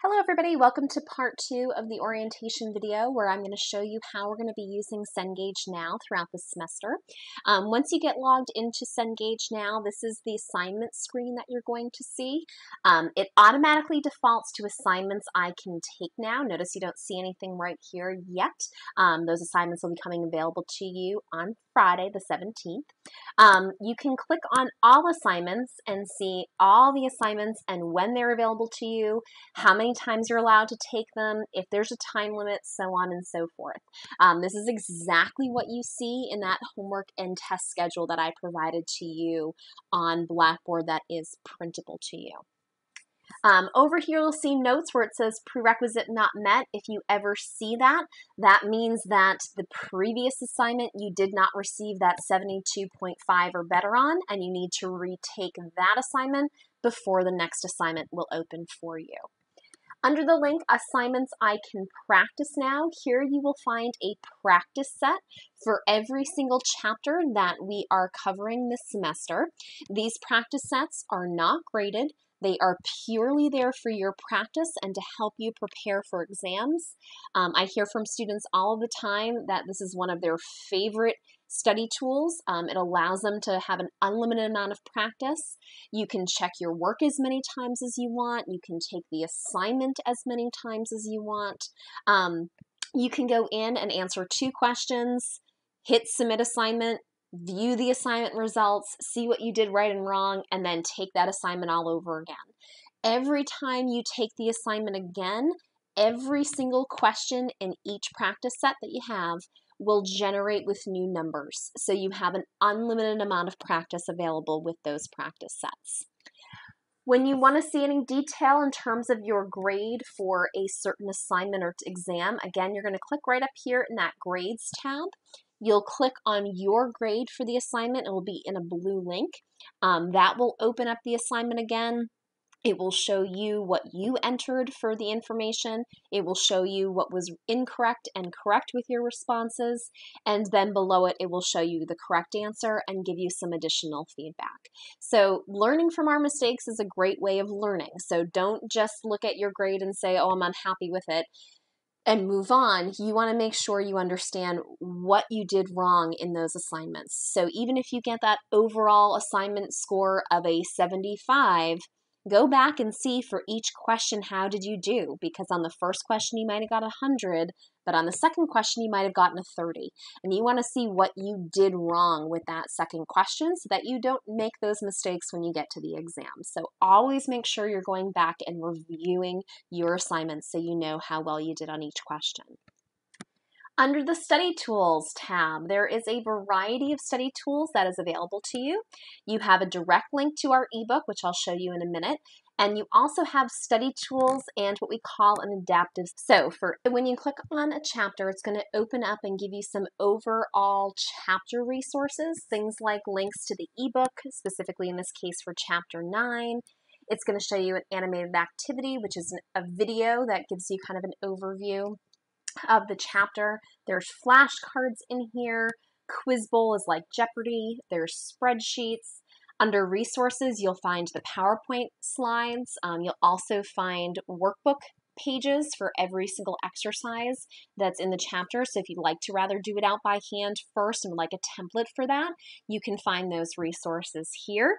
Hello everybody, welcome to part 2 of the orientation video where I'm going to show you how we're going to be using Cengage Now throughout the semester. Once you get logged into Cengage Now, this is the assignment screen that you're going to see. It automatically defaults to assignments I can take now. Notice you don't see anything right here yet. Those assignments will be coming available to you on Friday the 17th. You can click on all assignments and see all the assignments and when they're available to you, how many times you're allowed to take them, if there's a time limit, so on and so forth. This is exactly what you see in that homework and test schedule that I provided to you on Blackboard that is printable to you. Over here you'll see notes where it says prerequisite not met. If you ever see that, that means that the previous assignment you did not receive that 72.5 or better on, and you need to retake that assignment before the next assignment will open for you. Under the link Assignments I Can Practice Now, here you will find a practice set for every single chapter that we are covering this semester. These practice sets are not graded. They are purely there for your practice and to help you prepare for exams. I hear from students all of the time that this is one of their favorite study tools. It allows them to have an unlimited amount of practice. You can check your work as many times as you want. You can take the assignment as many times as you want. You can go in and answer 2 questions, hit submit assignment, view the assignment results, see what you did right and wrong, and then take that assignment all over again. Every time you take the assignment again, every single question in each practice set that you have will generate with new numbers. So you have an unlimited amount of practice available with those practice sets. When you want to see any detail in terms of your grade for a certain assignment or exam, again, you're going to click right up here in that Grades tab. You'll click on your grade for the assignment. It will be in a blue link. That will open up the assignment again. It will show you what you entered for the information. It will show you what was incorrect and correct with your responses. And then below it, it will show you the correct answer and give you some additional feedback. So learning from our mistakes is a great way of learning. So don't just look at your grade and say, oh, I'm unhappy with it, and move on. You want to make sure you understand what you did wrong in those assignments. So even if you get that overall assignment score of a 75, go back and see for each question, how did you do? Because on the first question, you might have got 100, but on the second question, you might have gotten a 30. And you want to see what you did wrong with that second question so that you don't make those mistakes when you get to the exam. So always make sure you're going back and reviewing your assignments so you know how well you did on each question. Under the Study Tools tab, there is a variety of study tools that is available to you. You have a direct link to our ebook, which I'll show you in a minute, and you also have study tools and what we call an adaptive. So when you click on a chapter, it's going to open up and give you some overall chapter resources, things like links to the ebook, specifically in this case for Chapter 9. It's going to show you an animated activity, which is a video that gives you kind of an overview of the chapter. There's flashcards in here. Quiz Bowl is like Jeopardy. There's spreadsheets. Under resources, you'll find the PowerPoint slides. You'll also find workbook pages for every single exercise that's in the chapter. So if you'd like to rather do it out by hand first and would like a template for that, you can find those resources here.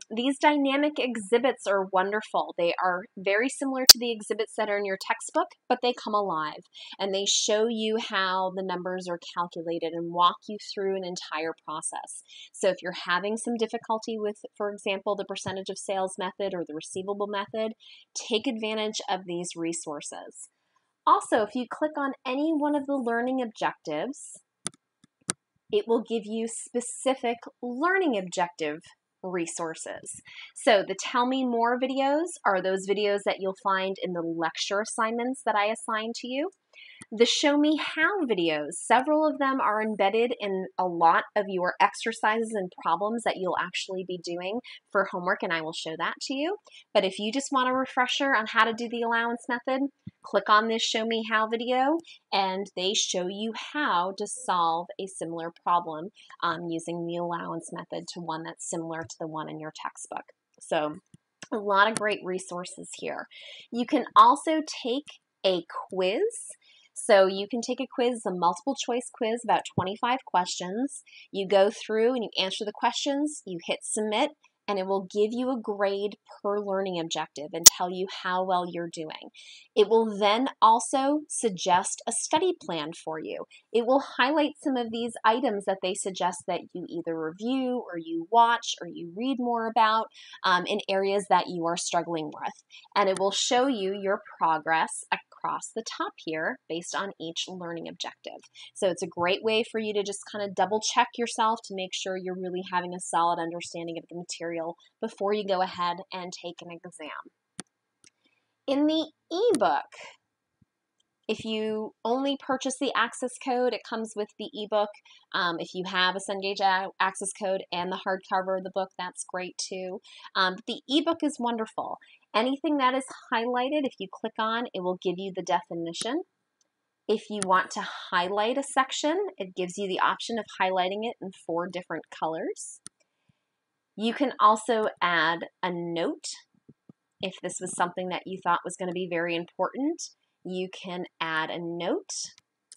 These dynamic exhibits are wonderful. They are very similar to the exhibits that are in your textbook, but they come alive and they show you how the numbers are calculated and walk you through an entire process. So if you're having some difficulty with, for example, the percentage of sales method or the receivable method, take advantage of these resources. Also, if you click on any one of the learning objectives, it will give you specific learning objective resources. So the Tell Me More videos are those videos that you'll find in the lecture assignments that I assign to you. The Show Me How videos, several of them are embedded in a lot of your exercises and problems that you'll actually be doing for homework, and I will show that to you. But if you just want a refresher on how to do the allowance method, click on this Show Me How video, and they show you how to solve a similar problem using the allowance method to one that's similar to the one in your textbook. So A lot of great resources here. You can also take a quiz. So you can take a quiz, a multiple choice quiz, about 25 questions. You go through and you answer the questions, you hit submit, and it will give you a grade per learning objective and tell you how well you're doing. It will then also suggest a study plan for you. It will highlight some of these items that they suggest that you either review or you watch or you read more about in areas that you are struggling with. And it will show you your progress across the top here based on each learning objective. So it's a great way for you to just kind of double check yourself to make sure you're really having a solid understanding of the material before you go ahead and take an exam. In the ebook, if you only purchase the access code, it comes with the ebook. If you have a Cengage access code and the hardcover of the book, that's great too. But the ebook is wonderful. Anything that is highlighted, if you click on, it will give you the definition. If you want to highlight a section, it gives you the option of highlighting it in 4 different colors. You can also add a note. If this was something that you thought was going to be very important, you can add a note.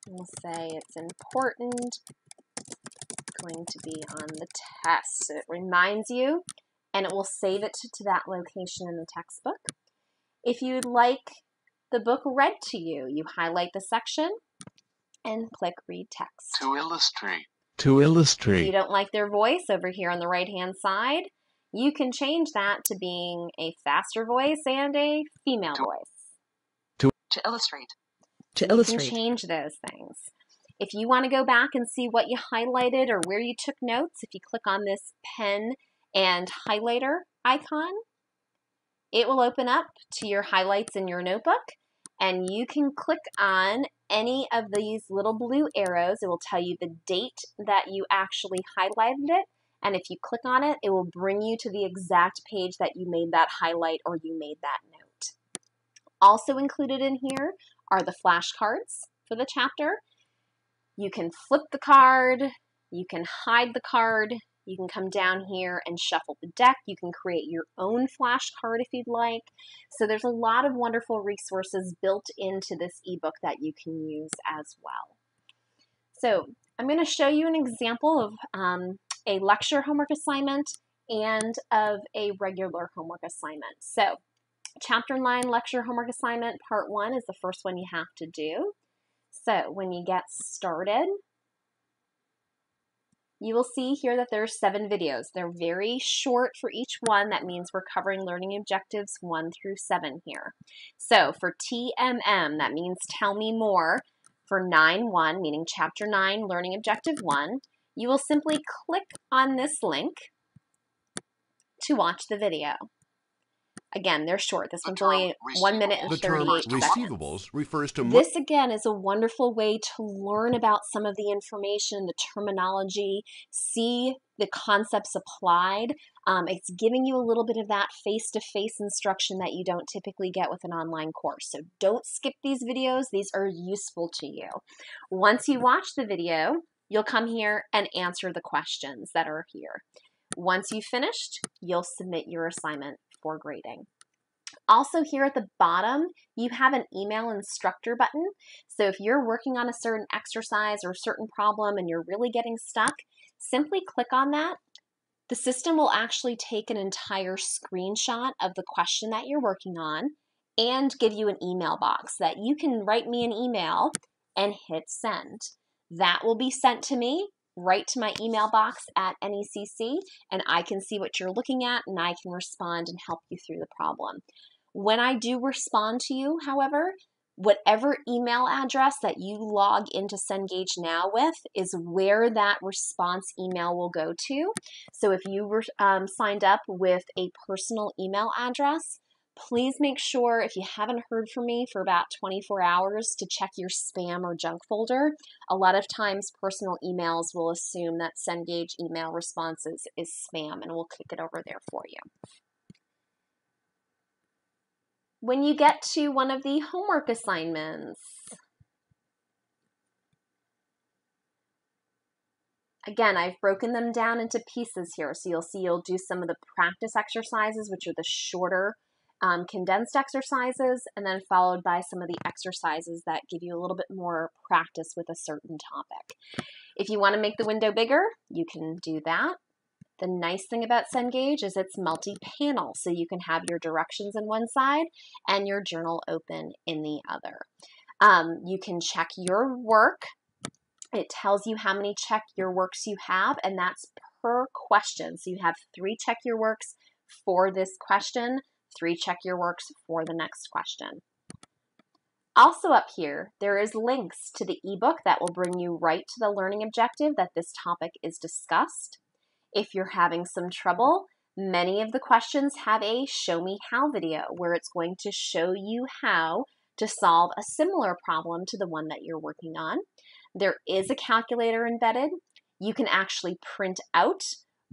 We'll say it's important, going to be on the test. So it reminds you, and it will save it to that location in the textbook. If you'd like the book read to you, you highlight the section and click Read Text. To illustrate. If you don't like their voice over here on the right-hand side, you can change that to being a faster voice and a female voice. To illustrate. You can change those things. If you want to go back and see what you highlighted or where you took notes, if you click on this pen and highlighter icon, it will open up to your highlights in your notebook, and you can click on any of these little blue arrows. It will tell you the date that you actually highlighted it, and if you click on it, it will bring you to the exact page that you made that highlight or you made that note. Also included in here are the flashcards for the chapter. You can flip the card, you can hide the card, you can come down here and shuffle the deck, you can create your own flashcard if you'd like. So there's a lot of wonderful resources built into this ebook that you can use as well. So I'm going to show you an example of a lecture homework assignment and of a regular homework assignment. So Chapter 9 lecture homework assignment, part 1 is the first one you have to do. So when you get started, you will see here that there are 7 videos. They're very short for each one. That means we're covering learning objectives 1 through 7 here. So for TMM, that means tell me more. For 9-1, meaning chapter 9, learning objective 1, you will simply click on this link to watch the video. Again, they're short. This one's only 1 minute and 38 seconds. Receivables refers to this, again, is a wonderful way to learn about some of the information, the terminology, see the concepts applied. It's giving you a little bit of that face-to-face instruction that you don't typically get with an online course. So don't skip these videos. These are useful to you. Once you watch the video, you'll come here and answer the questions that are here. Once you've finished, you'll submit your assignment for grading. Also here at the bottom, you have an email instructor button. So if you're working on a certain exercise or a certain problem and you're really getting stuck, simply click on that. The system will actually take an entire screenshot of the question that you're working on and give you an email box that you can write me an email and hit send. That will be sent to me right to my email box at NECC, and I can see what you're looking at and I can respond and help you through the problem. When I do respond to you, however, whatever email address that you log into Cengage Now with is where that response email will go to. So if you were signed up with a personal email address, please make sure, if you haven't heard from me for about 24 hours, to check your spam or junk folder. A lot of times personal emails will assume that Cengage email responses is spam, and we'll kick it over there for you. When you get to one of the homework assignments, Again, I've broken them down into pieces here. So you'll see you'll do some of the practice exercises, which are the shorter condensed exercises, and then followed by some of the exercises that give you a little bit more practice with a certain topic. If you want to make the window bigger, you can do that. The nice thing about Cengage is it's multi-panel, so you can have your directions in one side and your journal open in the other. You can check your work. It tells you how many check your works you have, and that's per question. So you have 3 check your works for this question, 3 check your works for the next question. Also up here, there is links to the ebook that will bring you right to the learning objective that this topic is discussed. If you're having some trouble, many of the questions have a show me how video where it's going to show you how to solve a similar problem to the one that you're working on. There is a calculator embedded. You can actually print out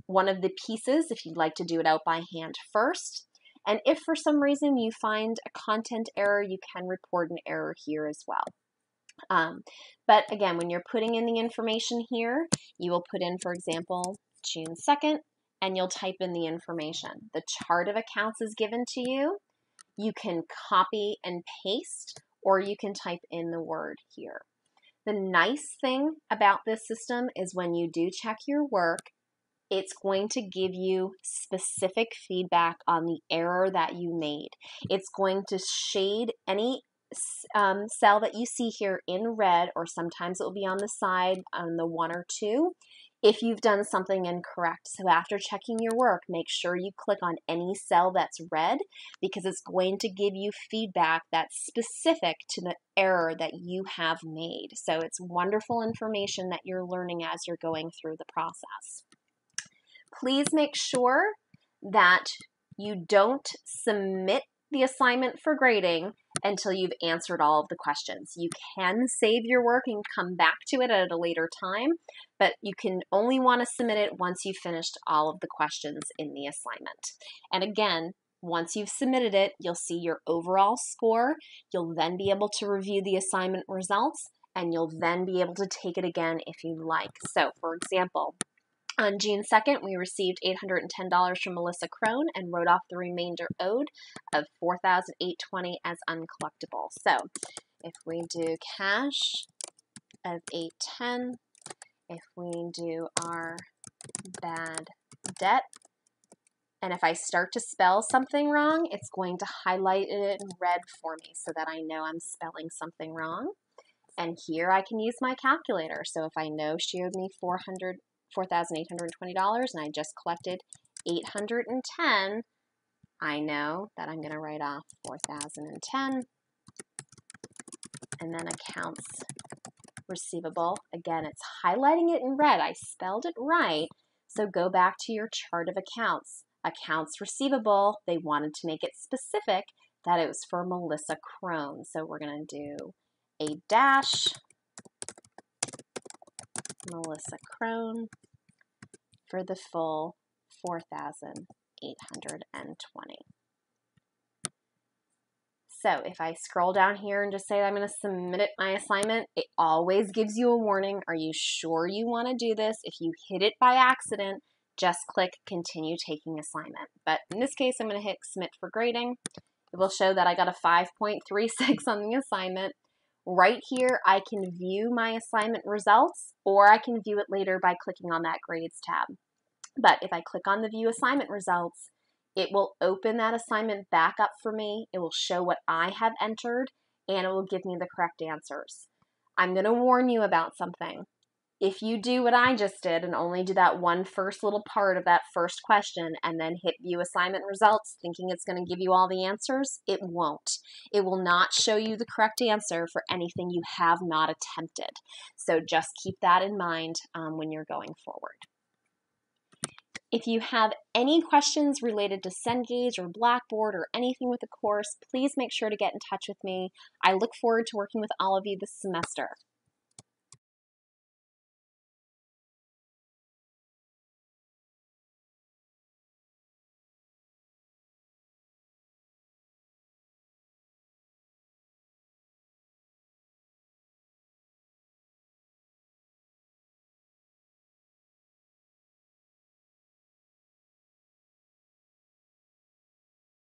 one of the pieces if you'd like to do it out by hand first. And if for some reason you find a content error, you can report an error here as well. But again, when you're putting in the information here, you will put in, for example, June 2nd, and you'll type in the information. The chart of accounts is given to you. You can copy and paste, or you can type in the word here. The nice thing about this system is when you do check your work, it's going to give you specific feedback on the error that you made. It's going to shade any cell that you see here in red, or sometimes it will be on the side on the 1 or 2, if you've done something incorrect. So after checking your work, make sure you click on any cell that's red, because it's going to give you feedback that's specific to the error that you have made. So it's wonderful information that you're learning as you're going through the process. Please make sure that you don't submit the assignment for grading until you've answered all of the questions. You can save your work and come back to it at a later time, but you can only want to submit it once you've finished all of the questions in the assignment. And again, once you've submitted it, you'll see your overall score. You'll then be able to review the assignment results, and you'll then be able to take it again if you like. So, for example, on June 2nd, we received $810 from Melissa Crone and wrote off the remainder owed of $4,820 as uncollectible. So if we do cash of $810, if we do our bad debt, and if I start to spell something wrong, it's going to highlight it in red for me so that I know I'm spelling something wrong. And here I can use my calculator. So if I know she owed me $4,820 and I just collected $810, I know that I'm going to write off $4,010, and then accounts receivable. Again, it's highlighting it in red. I spelled it right. So go back to your chart of accounts. Accounts receivable, they wanted to make it specific that it was for Melissa Crone. So we're going to do a dash Melissa Crone for the full $4,820. So if I scroll down here and just say I'm going to submit my assignment, it always gives you a warning. Are you sure you want to do this? If you hit it by accident, just click continue taking assignment. But in this case, I'm going to hit submit for grading. It will show that I got a 5.36 on the assignment. Right here, I can view my assignment results, or I can view it later by clicking on that grades tab. But if I click on the view assignment results, it will open that assignment back up for me. It will show what I have entered, and it will give me the correct answers. I'm going to warn you about something. If you do what I just did and only do that one first little part of that first question and then hit view assignment results thinking it's going to give you all the answers, it won't. It will not show you the correct answer for anything you have not attempted. So just keep that in mind when you're going forward. If you have any questions related to Cengage or Blackboard or anything with the course, please make sure to get in touch with me. I look forward to working with all of you this semester.